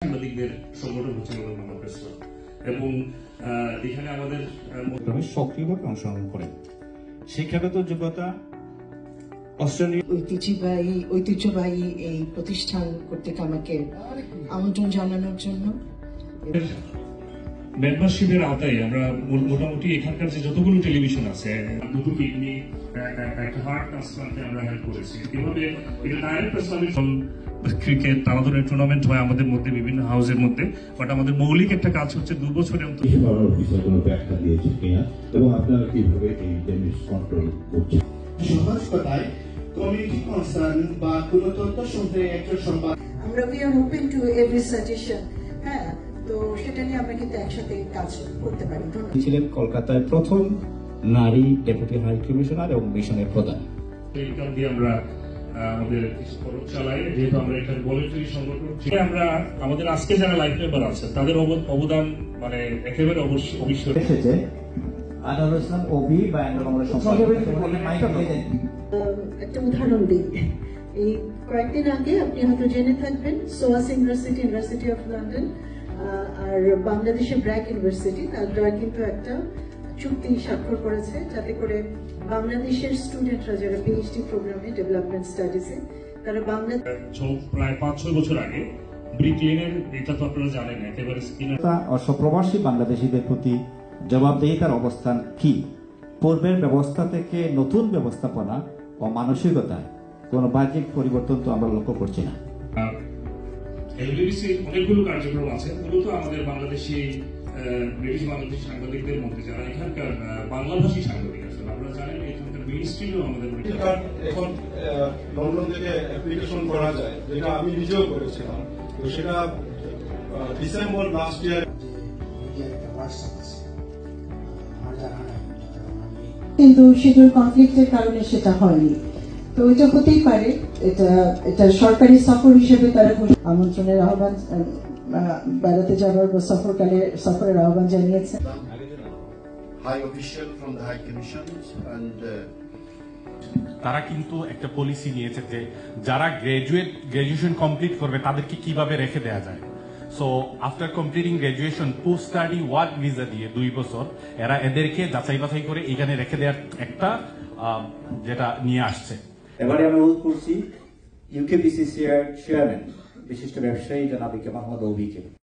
সাংবাদিকদের সংগঠন হচ্ছে বাংলা প্রেস ক্লাব এবং এখানে আমাদের সক্রিয়ভাবে অংশগ্রহণ করেন। শিক্ষাগত যোগ্যতা ঐতিহ্যবাহী এই প্রতিষ্ঠান কর্তৃক আমাকে আমন্ত্রণ জানানোর জন্য। মেম্বারশিপের আওতায় আমরা মোটামুটি এখানকার যে যতগুলো টেলিভিশন আছে, দুটো কিডনি, একটা হার্ট ট্রান্সপ্লান্টে আমরা হেল্প করেছি। এভাবে এটা ডাইরেক্ট ক্রিকেট আলাদা টুর্নামেন্ট হয় আমাদের মধ্যে বিভিন্ন হাউসের মধ্যে, বাট আমাদের মৌলিক একটা কাজ হচ্ছে 2 বছরে অন্তত ব্যাখ্যা দিয়েছে কিনা এবং আপনারা কিভাবে এই ড্যামেজ কন্ট্রোল করছেন। সহজ কথায় কমিউনিটি কনসার্ন বা কোন তথ্য শুনতে একজন সংবাদ আমরা we are open to every suggestion. হ্যাঁ, তো সেটা নিয়ে আমরা কিন্তু একসাথে কাজ করতে পারি। ছিলেন কলকাতায় প্রথম নারী ডেপুটি হাই কমিশনার এবং মিশনের প্রধান। ইনকাম দিয়ে আমরা আমাদের কিছু খরচ চালাই, যেহেতু আমরা এখানে ভলেন্টারি সংগঠন। আমরা আমাদের আজকে যারা লাইফ মেম্বার আছে তাদের অবদান মানে একেবারে অবশ্যই এসেছে। আনোয়ার ইসলাম ওবি বা একটা উদাহরণ দিই। এই কয়েকদিন আগে আপনি হয়তো জেনে থাকবেন, সোয়াস ইউনিভার্সিটি অফ লন্ডন আর বাংলাদেশের ব্র্যাক ইউনিভার্সিটি তারা কিন্তু একটা চুক্তি স্বাক্ষর করেছে, যাতে করে বাংলাদেশের স্টুডেন্টরা যারা পিএইচডি প্রোগ্রামে ডেভেলপমেন্ট স্টাডিজে তারা প্রায় 5-6 বছর আগে ব্রিটেনের, এটা তো আপনারা জানেন একেবারে অস্বপ্রবাসী বাংলাদেশিদের প্রতি জবাবদিহিতার অবস্থান কি? পূর্বের ব্যবস্থা থেকে নতুন ব্যবস্থাপনা ও মানসিকতায় কোন বাহ্যিক পরিবর্তন তো আমরা লক্ষ্য করছি না। এলবিবিসির অনেকগুলো কার্যক্রম আছে, মূলত আমাদের ব্রিটিশ বাংলাদেশি সাংবাদিকদের মধ্যে যারা এখানকার বাংলাভাষী সাংবাদিক আছে, আপনারা জানেন এখানকার মিনিস্ট্রিও আমাদের এখন লন্ডন থেকে অ্যাপ্লিকেশন করা যায়, যেটা আমি নিজেও করেছিলাম। তো সেটা ডিসেম্বর লাস্ট ইয়ার। কিন্তু শিডিউল কনফ্লিক্টের কারণে সেটা হয়নি। তো এটা হতেই পারে, এটা সরকারি সফর হিসেবে তারা আমন্ত্রণের আহ্বান, বেড়াতে যাওয়ার বা সফরের আহ্বান জানিয়েছে। তারা কিন্তু একটা পলিসি নিয়েছে যে যারা গ্রাজুয়েশন কমপ্লিট করবে তাদেরকে কিভাবে রেখে দেওয়া যায়। So after completing graduation post study work visa দিয়ে 2 বছর এদেরকে যাচাই বাছাই করে এখানে রেখে দেওয়ার একটা যেটা নিয়ে আসছে। এবারে আমি অনুরোধ করছি ইউকেবিসিসিআর চেয়ারম্যান বিশিষ্ট ব্যবসায়ী জনাব মোহাম্মদ ওবিকে